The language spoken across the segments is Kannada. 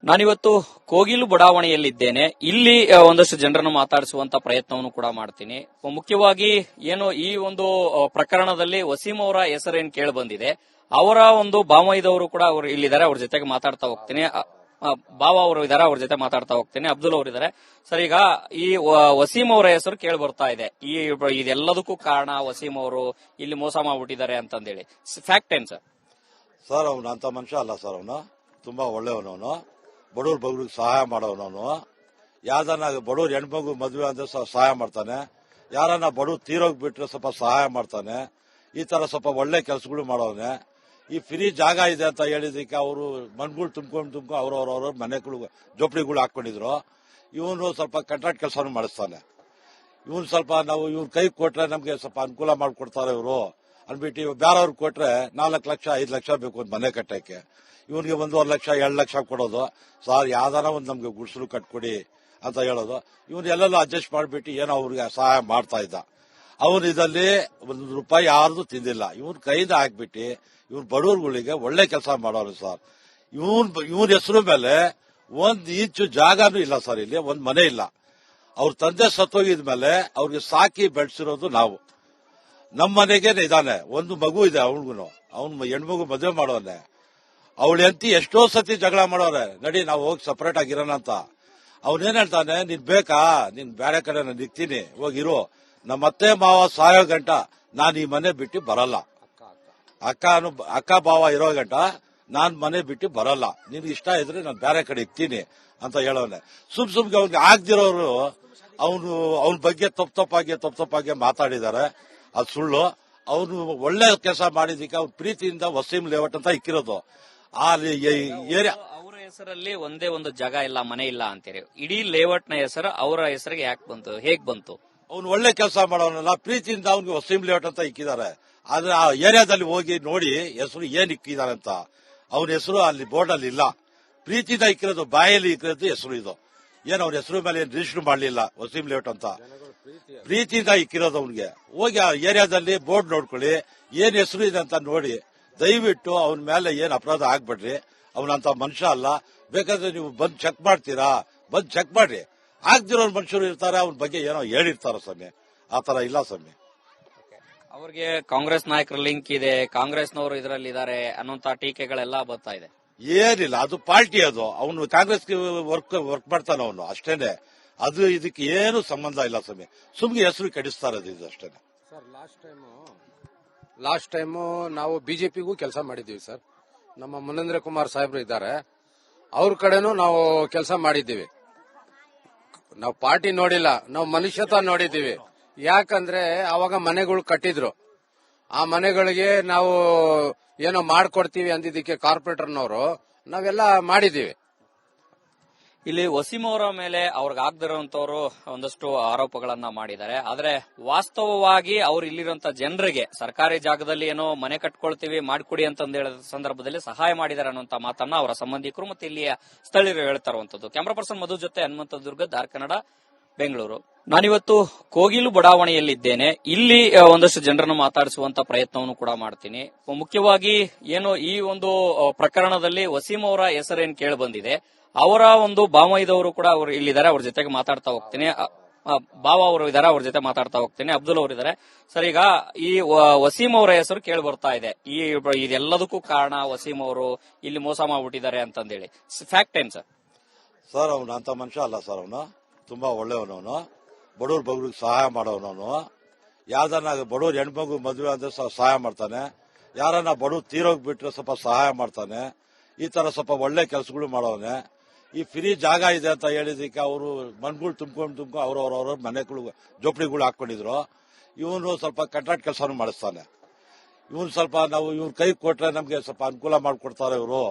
ನಾನಿವತ್ತು ಕೋಗಿಲು ಬಡಾವಣೆಯಲ್ಲಿದ್ದೇನೆ. ಇಲ್ಲಿ ಒಂದಷ್ಟು ಜನರನ್ನು ಮಾತಾಡಿಸುವಂತ ಪ್ರಯತ್ನವನ್ನು ಕೂಡ ಮಾಡ್ತೀನಿ. ಮುಖ್ಯವಾಗಿ ಏನು ಈ ಒಂದು ಪ್ರಕರಣದಲ್ಲಿ ವಸೀಂ ಅವರ ಹೆಸರೇನು ಕೇಳಿ ಬಂದಿದೆ, ಅವರ ಒಂದು ಬಾಮೈದವರು ಕೂಡ ಅವರು ಇಲ್ಲಿದ್ದಾರೆ. ಅವ್ರ ಜೊತೆಗೆ ಮಾತಾಡ್ತಾ ಹೋಗ್ತೀನಿ. ಬಾವ ಅವರು ಇದ್ದಾರೆ, ಅವ್ರ ಜೊತೆ ಮಾತಾಡ್ತಾ ಹೋಗ್ತೀನಿ. ಅಬ್ದುಲ್ ಅವರು ಇದ್ದಾರೆ. ಸರ್, ಈಗ ಈ ವಸೀಂ ಅವರ ಹೆಸರು ಕೇಳಿ ಬರ್ತಾ ಇದೆ. ಇದೆಲ್ಲದಕ್ಕೂ ಕಾರಣ ವಸೀಂ ಅವರು ಇಲ್ಲಿ ಮೋಸ ಮಾಡ್ಬಿಟ್ಟಿದ್ದಾರೆ ಅಂತಂದೇಳಿ. ಫ್ಯಾಕ್ಟ್ ಏನ್ ಸರ್? ಸರ್, ಅವನು ಅಂತ ಮನುಷ್ಯ ಅಲ್ಲ ಸರ್. ಅವನು ತುಂಬಾ ಒಳ್ಳೆಯವನವನು, ಬಡವ್ರ ಬಗ್ರಿಗೆ ಸಹಾಯ ಮಾಡೋನವನು. ಯಾವ್ದನ್ನ ಬಡವ್ರ ಹೆಣ್ಮಗು ಮದುವೆ ಅಂದ್ರೆ ಸಹಾಯ ಮಾಡ್ತಾನೆ. ಯಾರನ್ನ ಬಡವ್ರು ತೀರೋಗ್ಬಿಟ್ರೆ ಸ್ವಲ್ಪ ಸಹಾಯ ಮಾಡ್ತಾನೆ. ಈ ತರ ಸ್ವಲ್ಪ ಒಳ್ಳೆ ಕೆಲಸಗಳು ಮಾಡೋನೆ. ಈ ಫ್ರೀ ಜಾಗ ಇದೆ ಅಂತ ಹೇಳಿದಕ್ಕೆ ಅವರು ಮಣ್ಗಳು ತುಂಬ್ಕೊಂಡು ಅವ್ರವ್ರವ್ರ ಮನೆಗಳು ಜೋಪಡಿಗಳು ಹಾಕೊಂಡಿದ್ರು. ಇವನು ಸ್ವಲ್ಪ ಕಾಂಟ್ರಾಕ್ಟ್ ಕೆಲಸನೂ ಮಾಡಿಸ್ತಾನೆ. ಇವನು ಸ್ವಲ್ಪ ನಾವು ಇವ್ನ ಕೈ ಕೊಟ್ರೆ ನಮ್ಗೆ ಸ್ವಲ್ಪ ಅನುಕೂಲ ಮಾಡಿಕೊಡ್ತಾರೆ ಇವರು ಅನ್ಬಿಟ್ಟು ಬೇರೆಯವ್ರಿಗೆ ಕೊಟ್ರೆ 4 ಲಕ್ಷ 5 ಲಕ್ಷ ಬೇಕು ಒಂದು ಮನೆ ಕಟ್ಟಕ್ಕೆ. ಇವನಿಗೆ 1.5 ಲಕ್ಷ 2 ಲಕ್ಷ ಕೊಡೋದು. ಸರ್, ಯಾವ್ದಾರ ಒಂದು ನಮ್ಗೆ ಗುಡಿಸಲು ಕಟ್ಕೊಡಿ ಅಂತ ಹೇಳೋದು. ಇವನು ಎಲ್ಲೆಲ್ಲೂ ಅಡ್ಜಸ್ಟ್ ಮಾಡಿಬಿಟ್ಟು ಏನೋ ಅವ್ರಿಗೆ ಸಹಾಯ ಮಾಡ್ತಾ ಇದ್ದ. ಅವನು ಇದರಲ್ಲಿ ₹1 ಯಾರ್ದು ತಿಂದಿಲ್ಲ. ಇವನ್ ಕೈಯಿಂದ ಹಾಕ್ಬಿಟ್ಟು ಇವ್ನ ಬಡವರುಗಳಿಗೆ ಒಳ್ಳೆ ಕೆಲಸ ಮಾಡೋರು ಸರ್. ಇವನ್ ಹೆಸರು ಮೇಲೆ 1 ಇಂಚು ಜಾಗನೂ ಇಲ್ಲ ಸರ್. ಇಲ್ಲಿ ಒಂದ್ ಮನೆ ಇಲ್ಲ. ಅವ್ರ ತಂದೆ ಸತ್ತೋಗಿದ್ಮೇಲೆ ಅವ್ರಿಗೆ ಸಾಕಿ ಬೆಳೆಸಿರೋದು ನಾವು. ನಮ್ಮ ಮನೆಗೆ ಇದಾನೆ, ಒಂದು ಮಗು ಇದೆ ಅವನಿಗೂ. ಅವ್ನ ಹೆಣ್ಮಗು ಮದುವೆ ಮಾಡೋನೆ. ಅವಳ ಹೆಂಡತಿ ಎಷ್ಟೋ ಸತಿ ಜಗಳ ಮಾಡೋರೆ, ನಡಿ ನಾವು ಹೋಗಿ ಸಪರೇಟ್ ಆಗಿರೋಣ ಅಂತ. ಅವನೇನ್ ಹೇಳ್ತಾನೆ, ನೀನ್ ಬೇಕಾ, ನೀನ್ ಬೇರೆ ಕಡೆ ನಾನು ನಿಗ್ತೀನಿ, ಹೋಗಿರು. ನಮ್ಮ ಅತ್ತೆ ಮಾವ ಸಾಯೋ ಗಂಟ ನಾನು ಈ ಮನೆ ಬಿಟ್ಟು ಬರಲ್ಲ. ಅಕ್ಕ ಭಾವ ಇರೋ ಗಂಟ ನಾನ್ ಮನೆ ಬಿಟ್ಟು ಬರಲ್ಲ. ನಿನ್ಗೆ ಇಷ್ಟ ಇದ್ರೆ ನಾನು ಬೇರೆ ಕಡೆ ಇಕ್ತೀನಿ ಅಂತ ಹೇಳೋನೆ. ಸುಮ್ಗೆ ಅವ್ನಿಗೆ ಆಗ್ದಿರೋರು ಅವನ ಬಗ್ಗೆ ತಪ್ಪಾಗಿ ಮಾತಾಡಿದ್ದಾರೆ. ಅದು ಸುಳ್ಳು. ಅವನು ಒಳ್ಳೆ ಕೆಲಸ ಮಾಡಿದಕ್ಕೆ ಅವ್ನ ಪ್ರೀತಿಯಿಂದ ವಸೀಂ ಲೇಔಟ್ ಅಂತ ಇಕ್ಕಿರೋದು. ಆ ಏರಿಯಾ ಅವರ ಹೆಸರಲ್ಲಿ ಒಂದೇ ಒಂದು ಜಾಗ ಇಲ್ಲ, ಮನೆ ಇಲ್ಲ ಅಂತೀರಿ. ಇಡೀ ಲೇಔಟ್ ನ ಹೆಸರು ಅವರ ಹೆಸರಿಗೆ ಯಾಕೆ ಬಂತು, ಹೇಗ್ ಬಂತು? ಅವ್ನು ಒಳ್ಳೆ ಕೆಲಸ ಮಾಡೋನಲ್ಲ, ಪ್ರೀತಿಯಿಂದ ಅವ್ನಿಗೆ ವಸೀಂ ಲೇಔಟ್ ಅಂತ ಇಕ್ಕಿದ್ದಾರೆ. ಆದ್ರೆ ಆ ಏರಿಯಾದಲ್ಲಿ ಹೋಗಿ ನೋಡಿ ಹೆಸರು ಏನ್ ಇಕ್ಕಿದ್ದಾರೆ ಅಂತ. ಅವನ ಹೆಸರು ಅಲ್ಲಿ ಬೋರ್ಡ್ ಅಲ್ಲಿ ಇಲ್ಲ. ಪ್ರೀತಿಯಿಂದ ಇಕ್ಕಿರೋದು, ಬಾಯಲ್ಲಿ ಇಕ್ಕಿರೋದು ಹೆಸರು ಇದು. ಏನ್ ಅವ್ನ ಹೆಸರು ಮೇಲೆ ಏನ್ ರಿಜಿಸ್ಟರ್ ಮಾಡಲಿಲ್ಲ ವಸೀಂ ಲೇಔಟ್ ಅಂತ. ಪ್ರೀತಿಯಿಂದ ಇಕ್ಕಿರೋದು ಅವ್ನಿಗೆ. ಹೋಗಿ ಆ ಏರಿಯಾದಲ್ಲಿ ಬೋರ್ಡ್ ನೋಡ್ಕೊಳ್ಳಿ, ಏನ್ ಹೆಸರು ಇದೆ ಅಂತ ನೋಡಿ. ದಯವಿಟ್ಟು ಅವನ ಮೇಲೆ ಏನ್ ಅಪರಾಧ ಆಗ್ಬೇಡ್ರಿ. ಅವನಂತ ಮನುಷ್ಯ ಅಲ್ಲ. ಬೇಕಾದ್ರೆ ನೀವು ಬಂದ್ ಚೆಕ್ ಮಾಡ್ತೀರಾ, ಬಂದ್ ಚೆಕ್ ಮಾಡ್ರಿ. ಆಗ್ದಿರೋ ಮನುಷ್ಯರು ಇರ್ತಾರೆ, ಅವನ ಬಗ್ಗೆ ಏನೋ ಹೇಳಿರ್ತಾರ ಸ್ವಾಮಿ. ಆತರ ಇಲ್ಲ ಸ್ವಾಮಿ. ಅವ್ರಿಗೆ ಕಾಂಗ್ರೆಸ್ ನಾಯಕರ ಲಿಂಕ್ ಇದೆ, ಕಾಂಗ್ರೆಸ್ನವರು ಇದರಲ್ಲಿ ಇದ್ದಾರೆ ಅನ್ನೋಂತ ಟೀಕೆಗಳೆಲ್ಲ ಬರ್ತಾ ಇದೆ. ಏನಿಲ್ಲ, ಅದು ಪಾರ್ಟಿ. ಅದು ಅವನು ಕಾಂಗ್ರೆಸ್ಗೆ ವರ್ಕ್ ಮಾಡ್ತಾನ ಅವನು, ಅಷ್ಟೇನೆ. ಅದು ಇದಕ್ಕೆ ಏನು ಸಂಬಂಧ ಇಲ್ಲ ಸ್ವಾಮಿ. ಸುಮ್ಗೆ ಹೆಸರು ಕೆಡಿಸ್ತಾರೆ ಇದು ಅಷ್ಟೇನೆ. ಸರ್, ಲಾಸ್ಟ್ ಟೈಮು ನಾವು ಬಿಜೆಪಿಗೂ ಕೆಲಸ ಮಾಡಿದ್ದೀವಿ ಸರ್. ನಮ್ಮ ಮುನೇಂದ್ರ ಕುಮಾರ್ ಸಾಹೇಬ್ರು ಇದ್ದಾರೆ, ಅವ್ರ ಕಡೆನೂ ನಾವು ಕೆಲಸ ಮಾಡಿದ್ದೀವಿ. ನಾವು ಪಾರ್ಟಿ ನೋಡಿಲ್ಲ, ನಾವು ಮನುಷ್ಯತ್ವ ನೋಡಿದ್ದೀವಿ. ಯಾಕಂದ್ರೆ ಅವಾಗ ಮನೆಗಳು ಕಟ್ಟಿದ್ರು. ಆ ಮನೆಗಳಿಗೆ ನಾವು ಏನೋ ಮಾಡ್ಕೊಡ್ತೀವಿ ಅಂದಿದ್ದಕ್ಕೆ ಕಾರ್ಪೊರೇಟರ್ನವರು ನಾವೆಲ್ಲ ಮಾಡಿದ್ದೀವಿ. ಇಲ್ಲಿ ವಸೀಂ ಅವರ ಮೇಲೆ ಅವ್ರಿಗೆ ಆಗದಿರುವಂತವರು ಒಂದಷ್ಟು ಆರೋಪಗಳನ್ನ ಮಾಡಿದ್ದಾರೆ. ಆದ್ರೆ ವಾಸ್ತವವಾಗಿ ಅವ್ರು ಇಲ್ಲಿರುವಂತ ಜನರಿಗೆ ಸರ್ಕಾರಿ ಜಾಗದಲ್ಲಿ ಏನೋ ಮನೆ ಕಟ್ಕೊಳ್ತೀವಿ ಮಾಡ್ಕೊಡಿ ಅಂತಂದ ಹೇಳಿದ ಸಂದರ್ಭದಲ್ಲಿ ಸಹಾಯ ಮಾಡಿದ್ದಾರೆ ಅನ್ನುವಂತ ಮಾತನ್ನ ಅವರ ಸಂಬಂಧಿಕರು ಮತ್ತೆ ಇಲ್ಲಿಯ ಸ್ಥಳೀಯರು ಹೇಳ್ತಾ ಇರುವಂತದ್ದು. ಕ್ಯಾಮರಾ ಪರ್ಸನ್ ಮಧು ಜೊತೆ ಹನುಮಂತ ದುರ್ಗ, ದಾರ್ ಕನ್ನಡ, ಬೆಂಗಳೂರು. ನಾನಿವತ್ತು ಕೋಗಿಲು ಬಡಾವಣೆಯಲ್ಲಿದ್ದೇನೆ. ಇಲ್ಲಿ ಒಂದಷ್ಟು ಜನರನ್ನು ಮಾತಾಡಿಸುವಂತ ಪ್ರಯತ್ನವನ್ನು ಕೂಡ ಮಾಡ್ತೀನಿ. ಮುಖ್ಯವಾಗಿ ಏನು ಈ ಒಂದು ಪ್ರಕರಣದಲ್ಲಿ ವಸೀಂ ಅವರ ಹೆಸರೇನು ಕೇಳಿ ಬಂದಿದೆ, ಅವರ ಒಂದು ಬಾಮೈದವರು ಕೂಡ ಅವರು ಇಲ್ಲಿದ್ದಾರೆ. ಅವ್ರ ಜೊತೆಗೆ ಮಾತಾಡ್ತಾ ಹೋಗ್ತೀನಿ. ಬಾವ ಅವರು ಇದ್ದಾರೆ, ಅವ್ರ ಜೊತೆ ಮಾತಾಡ್ತಾ ಹೋಗ್ತೀನಿ. ಅಬ್ದುಲ್ ಅವರು ಇದ್ದಾರೆ. ಸರ್, ಈಗ ಈ ವಸೀಂ ಅವರ ಹೆಸರು ಕೇಳಿ ಬರ್ತಾ ಇದೆ. ಇದೆಲ್ಲದಕ್ಕೂ ಕಾರಣ ವಸೀಂ ಅವರು ಇಲ್ಲಿ ಮೋಸ ಮಾಡ್ಬಿಟ್ಟಿದ್ದಾರೆ ಅಂತಂದೇಳಿ. ಫ್ಯಾಕ್ಟ್ ಏನ್ ಸರ್? ಸರ್, ಅವನು ಅಂತ ಮನುಷ್ಯ ಅಲ್ಲ ಸರ್. ಅವನು ತುಂಬಾ ಒಳ್ಳೆಯವನವನು, ಬಡವ್ರ ಬಗ್ರಿಗೆ ಸಹಾಯ ಮಾಡೋನವನು. ಯಾವ್ದನ್ನ ಬಡವ್ರ ಹೆಣ್ಮಗು ಮದುವೆ ಅಂದ್ರೆ ಸಹಾಯ ಮಾಡ್ತಾನೆ. ಯಾರನ್ನ ಬಡವ್ರು ತೀರೋಗ್ಬಿಟ್ರೆ ಸ್ವಲ್ಪ ಸಹಾಯ ಮಾಡ್ತಾನೆ. ಈ ತರ ಸ್ವಲ್ಪ ಒಳ್ಳೆ ಕೆಲಸಗಳು ಮಾಡೋನೆ. ಈ ಫ್ರೀ ಜಾಗ ಇದೆ ಅಂತ ಹೇಳಿದಕ್ಕೆ ಅವರು ಮಣ್ಗಳು ತುಂಬ್ಕೊಂಡು ಅವ್ರವ್ರವ್ರ ಮನೆಗಳು ಜೋಪಡಿಗಳು ಹಾಕೊಂಡಿದ್ರು. ಇವನು ಸ್ವಲ್ಪ ಕಾಂಟ್ರಾಕ್ಟ್ ಕೆಲಸನೂ ಮಾಡಿಸ್ತಾನೆ. ಇವನು ಸ್ವಲ್ಪ ನಾವು ಇವ್ನ ಕೈ ಕೊಟ್ರೆ ನಮ್ಗೆ ಸ್ವಲ್ಪ ಅನುಕೂಲ ಮಾಡಿಕೊಡ್ತಾರೆ ಇವರು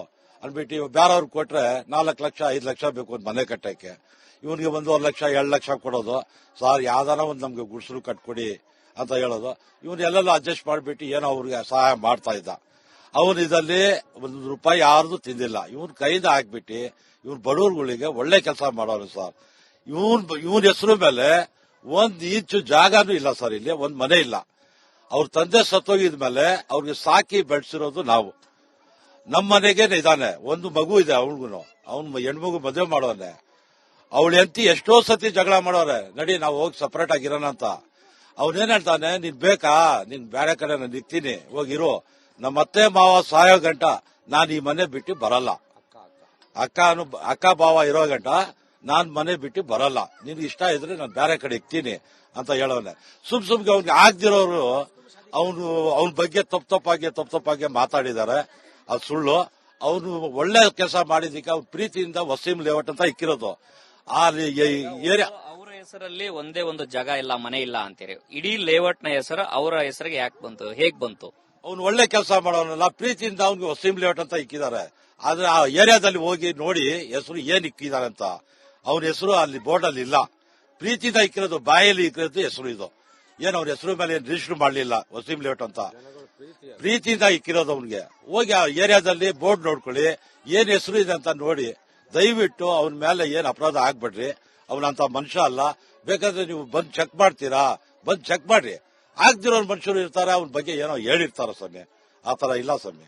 ಅನ್ಬಿಟ್ಟು ಬೇರೆಯವ್ರಿಗೆ ಕೊಟ್ರೆ 4 ಲಕ್ಷ 5 ಲಕ್ಷ ಬೇಕು ಒಂದು ಮನೆ ಕಟ್ಟಕ್ಕೆ. ಇವನಿಗೆ 1.5 ಲಕ್ಷ 2 ಲಕ್ಷ ಕೊಡೋದು. ಸರ್, ಯಾವ್ದಾರ ಒಂದು ನಮ್ಗೆ ಗುಡಿಸಲು ಕಟ್ಕೊಡಿ ಅಂತ ಹೇಳೋದು. ಇವನು ಎಲ್ಲೆಲ್ಲೂ ಅಡ್ಜಸ್ಟ್ ಮಾಡಿಬಿಟ್ಟು ಏನೋ ಅವ್ರಿಗೆ ಸಹಾಯ ಮಾಡ್ತಾ ಇದ್ದ. ಅವನು ಇದರಲ್ಲಿ ₹1 ಯಾರ್ದು ತಿಂದಿಲ್ಲ. ಇವನ್ ಕೈಯಿಂದ ಹಾಕ್ಬಿಟ್ಟು ಇವ್ನ ಬಡವರುಗಳಿಗೆ ಒಳ್ಳೆ ಕೆಲಸ ಮಾಡೋರು ಸರ್. ಇವನ್ ಹೆಸರು ಮೇಲೆ 1 ಇಂಚು ಜಾಗನೂ ಇಲ್ಲ ಸರ್. ಇಲ್ಲಿ ಒಂದ್ ಮನೆ ಇಲ್ಲ. ಅವ್ರ ತಂದೆ ಸತ್ತೋಗಿದ್ಮೇಲೆ ಅವ್ರಿಗೆ ಸಾಕಿ ಬೆಳೆಸಿರೋದು ನಾವು. ನಮ್ಮ ಮನೆಗೆ ಇದಾನೆ, ಒಂದು ಮಗು ಇದೆ ಅವನಿಗೂ. ಅವ್ನು ಹೆಣ್ಮಗು ಮದುವೆ ಮಾಡೋನೆ. ಅವಳು ಎಂತಿ ಎಷ್ಟೋ ಸತಿ ಜಗಳ ಮಾಡೋರೆ, ನಡಿ ನಾವು ಹೋಗಿ ಸಪರೇಟ್ ಆಗಿರೋಣ ಅಂತ. ಅವನೇನ್ ಹೇಳ್ತಾನೆ, ನೀನ್ ಬೇಕಾ, ನೀನ್ ಬೇರೆ ಕಡೆ ನಾನು ನಿಗ್ತೀನಿ, ಹೋಗಿರು, ನಮ್ಮ ಅತ್ತೆ ಮಾವ ಸಾಯೋ ಗಂಟ ನಾನು ಈ ಮನೆ ಬಿಟ್ಟು ಬರಲ್ಲ, ಅಕ್ಕ ಭಾವ ಇರೋ ಗಂಟ ನಾನ್ ಮನೆ ಬಿಟ್ಟು ಬರಲ್ಲ, ನಿನ್ಗೆ ಇಷ್ಟ ಇದ್ರೆ ನಾನು ಬೇರೆ ಕಡೆ ಇಕ್ತೀನಿ ಅಂತ ಹೇಳೋನೆ. ಸುಮ್ಗೆ ಅವ್ನಿಗೆ ಆಗ್ದಿರೋರು ಅವನ ಬಗ್ಗೆ ತಪ್ಪಾಗಿ ಮಾತಾಡಿದ್ದಾರೆ. ಅದು ಸುಳ್ಳು. ಅವನು ಒಳ್ಳೆ ಕೆಲಸ ಮಾಡಿದಕ್ಕೆ ಅವ್ನ ಪ್ರೀತಿಯಿಂದ ವಸೀಂ ಲೇಔಟ್ ಅಂತ ಇಕ್ಕಿರೋದು. ಆ ಏರಿಯಾ ಅವರ ಹೆಸರಲ್ಲಿ ಒಂದೇ ಒಂದು ಜಾಗ ಇಲ್ಲ, ಮನೆ ಇಲ್ಲ ಅಂತೀರಿ. ಇಡೀ ಲೇಔಟ್ ನ ಹೆಸರು ಅವರ ಹೆಸರಿಗೆ ಯಾಕೆ ಬಂತು, ಹೇಗ್ ಬಂತು? ಅವ್ನು ಒಳ್ಳೆ ಕೆಲಸ ಮಾಡೋನಲ್ಲ, ಪ್ರೀತಿಯಿಂದ ಅವ್ನಿಗೆ ವಸೀಂ ಲೇಔಟ್ ಅಂತ ಇಕ್ಕಿದ್ದಾರೆ. ಆದ್ರೆ ಆ ಏರಿಯಾದಲ್ಲಿ ಹೋಗಿ ನೋಡಿ ಹೆಸರು ಏನ್ ಇಕ್ಕಿದ್ದಾರೆ ಅಂತ. ಅವನ ಹೆಸರು ಅಲ್ಲಿ ಬೋರ್ಡ್ ಅಲ್ಲಿ ಇಲ್ಲ, ಪ್ರೀತಿಯಿಂದ ಇಕ್ಕಿರೋದು, ಬಾಯಲ್ಲಿ ಇಕ್ಕಿರೋದು ಹೆಸರು ಇದು. ಏನ್ ಅವ್ರ ಹೆಸರು ಮೇಲೆ ಏನ್ ರಿಜಿಸ್ಟರ್ ಮಾಡಲಿಲ್ಲ ವಸೀಂ ಲೇಔಟ್ ಅಂತ, ಪ್ರೀತಿಯಿಂದ ಇಕ್ಕಿರೋದು. ಅವ್ನಿಗೆ ಹೋಗಿ ಆ ಏರಿಯಾದಲ್ಲಿ ಬೋರ್ಡ್ ನೋಡ್ಕೊಳ್ಳಿ, ಏನ್ ಹೆಸರು ಇದೆ ಅಂತ ನೋಡಿ. ದಯವಿಟ್ಟು ಅವನ ಮೇಲೆ ಏನ್ ಅಪರಾಧ ಆಗ್ಬೇಡ್ರಿ, ಅವನಂತ ಮನುಷ್ಯ ಅಲ್ಲ. ಬೇಕಾದ್ರೆ ನೀವು ಬಂದ್ ಚೆಕ್ ಮಾಡ್ತೀರಾ, ಬಂದ್ ಚೆಕ್ ಮಾಡ್ರಿ. ಆಗ್ದಿರೋ ಮನುಷ್ಯರು ಇರ್ತಾರೆ, ಅವನ ಬಗ್ಗೆ ಏನೋ ಹೇಳಿರ್ತಾರ ಸ್ವಾಮಿ, ಆತರ ಇಲ್ಲ ಸ್ವಾಮಿ.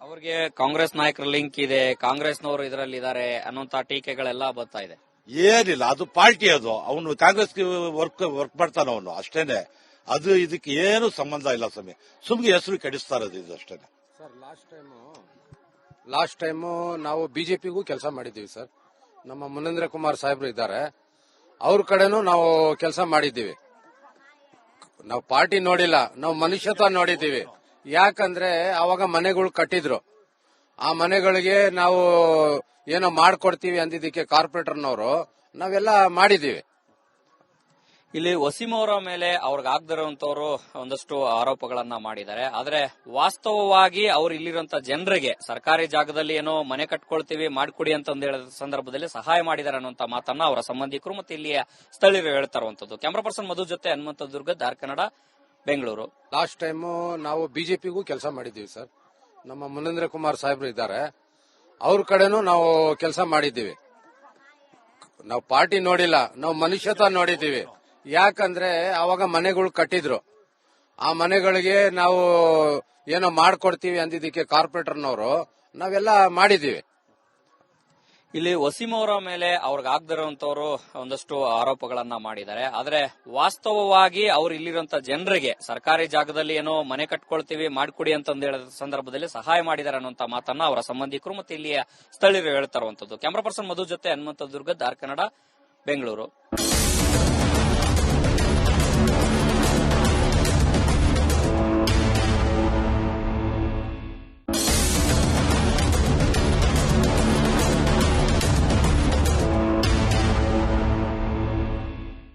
ಅವ್ರಿಗೆ ಕಾಂಗ್ರೆಸ್ ನಾಯಕರ ಲಿಂಕ್ ಇದೆ, ಕಾಂಗ್ರೆಸ್ನವರು ಇದರಲ್ಲಿ ಇದ್ದಾರೆ ಅನ್ನೋಂತ ಟೀಕೆಗಳೆಲ್ಲ ಬರ್ತಾ ಇದೆ. ಏನಿಲ್ಲ, ಅದು ಪಾರ್ಟಿ, ಅದು ಅವನು ಕಾಂಗ್ರೆಸ್ಗೆ ವರ್ಕ್ ಮಾಡ್ತಾನ ಅವನು, ಅಷ್ಟೇನೆ. ಅದು ಇದಕ್ಕೆ ಏನು ಸಂಬಂಧ ಇಲ್ಲ ಸ್ವಾಮಿ, ಸುಮ್ಗೆ ಹೆಸರು ಕೆಡಿಸ್ತಾ ಇರೋದು ಇದು ಅಷ್ಟೇನೆ. ಸರ್, ಲಾಸ್ಟ್ ಟೈಮು ನಾವು ಬಿಜೆಪಿಗೂ ಕೆಲಸ ಮಾಡಿದ್ದೀವಿ ಸರ್. ನಮ್ಮ ಮುನೇಂದ್ರ ಕುಮಾರ್ ಸಾಹೇಬ್ರು ಇದ್ದಾರೆ, ಅವ್ರ ಕಡೆನೂ ನಾವು ಕೆಲಸ ಮಾಡಿದ್ದೀವಿ. ನಾವು ಪಾರ್ಟಿ ನೋಡಿಲ್ಲ, ನಾವು ಮನುಷ್ಯತ್ವ ನೋಡಿದ್ದೀವಿ. ಯಾಕಂದ್ರೆ ಅವಾಗ ಮನೆಗಳು ಕಟ್ಟಿದ್ರು, ಆ ಮನೆಗಳಿಗೆ ನಾವು ಏನೋ ಮಾಡ್ಕೊಡ್ತೀವಿ ಅಂದಿದ್ದಕ್ಕೆ ಕಾರ್ಪೊರೇಟರ್ನವರು ನಾವೆಲ್ಲ ಮಾಡಿದ್ದೀವಿ. ಇಲ್ಲಿ ವಸೀಂ ಅವರ ಮೇಲೆ ಅವ್ರಿಗೆ ಆಗದಿರುವಂತವರು ಒಂದಷ್ಟು ಆರೋಪಗಳನ್ನ ಮಾಡಿದ್ದಾರೆ. ಆದ್ರೆ ವಾಸ್ತವವಾಗಿ ಅವ್ರು ಇಲ್ಲಿರುವಂತ ಜನರಿಗೆ ಸರ್ಕಾರಿ ಜಾಗದಲ್ಲಿ ಏನೋ ಮನೆ ಕಟ್ಕೊಳ್ತೀವಿ ಮಾಡ್ಕೊಡಿ ಅಂತ ಹೇಳಿದ ಸಂದರ್ಭದಲ್ಲಿ ಸಹಾಯ ಮಾಡಿದ್ದಾರೆ ಅನ್ನುವಂತ ಮಾತನ್ನ ಅವರ ಸಂಬಂಧಿಕರು ಮತ್ತೆ ಇಲ್ಲಿಯ ಸ್ಥಳೀಯರು ಹೇಳ್ತಾ ಇರುವಂತದ್ದು. ಕ್ಯಾಮರಾ ಪರ್ಸನ್ ಮಧು ಜೊತೆ ಹನುಮಂತ ದುರ್ಗ, ದಾರ್ ಕನ್ನಡ, ಬೆಂಗಳೂರು. ಲಾಸ್ಟ್ ಟೈಮು ನಾವು ಬಿಜೆಪಿಗೂ ಕೆಲಸ ಮಾಡಿದ್ದೀವಿ ಸರ್. ನಮ್ಮ ಮುನೇಂದ್ರ ಕುಮಾರ್ ಸಾಹೇಬ್ರು ಇದ್ದಾರೆ, ಅವ್ರ ಕಡೆನೂ ನಾವು ಕೆಲಸ ಮಾಡಿದ್ದೀವಿ. ನಾವು ಪಾರ್ಟಿ ನೋಡಿಲ್ಲ, ನಾವು ಮನುಷ್ಯತ್ವ ನೋಡಿದ್ದೀವಿ. ಯಾಕಂದ್ರೆ ಅವಾಗ ಮನೆಗಳು ಕಟ್ಟಿದ್ರು, ಆ ಮನೆಗಳಿಗೆ ನಾವು ಏನೋ ಮಾಡ್ಕೊಡ್ತೀವಿ ಅಂದಿದ್ದಕ್ಕೆ ಕಾರ್ಪೊರೇಟರ್ನವರು ನಾವೆಲ್ಲ ಮಾಡಿದ್ದೀವಿ. ಇಲ್ಲಿ ವಸೀಂ ಅವರ ಮೇಲೆ ಅವ್ರಿಗೆ ಆಗದಿರುವಂತವರು ಒಂದಷ್ಟು ಆರೋಪಗಳನ್ನ ಮಾಡಿದ್ದಾರೆ. ಆದ್ರೆ ವಾಸ್ತವವಾಗಿ ಅವ್ರು ಇಲ್ಲಿರುವಂತ ಜನರಿಗೆ ಸರ್ಕಾರಿ ಜಾಗದಲ್ಲಿ ಏನೋ ಮನೆ ಕಟ್ಕೊಳ್ತೀವಿ ಮಾಡ್ಕೊಡಿ ಅಂತ ಹೇಳಿದ ಸಂದರ್ಭದಲ್ಲಿ ಸಹಾಯ ಮಾಡಿದ್ದಾರೆ ಅನ್ನುವಂತ ಮಾತನ್ನ ಅವರ ಸಂಬಂಧಿಕರು ಮತ್ತೆ ಇಲ್ಲಿಯ ಸ್ಥಳೀಯರು ಹೇಳ್ತಾ ಇರುವಂತದ್ದು. ಕ್ಯಾಮರಾ ಪರ್ಸನ್ ಮಧು ಜೊತೆ ಹನುಮಂತ ದುರ್ಗ, ದಾರ್ ಕನ್ನಡ, ಬೆಂಗಳೂರು.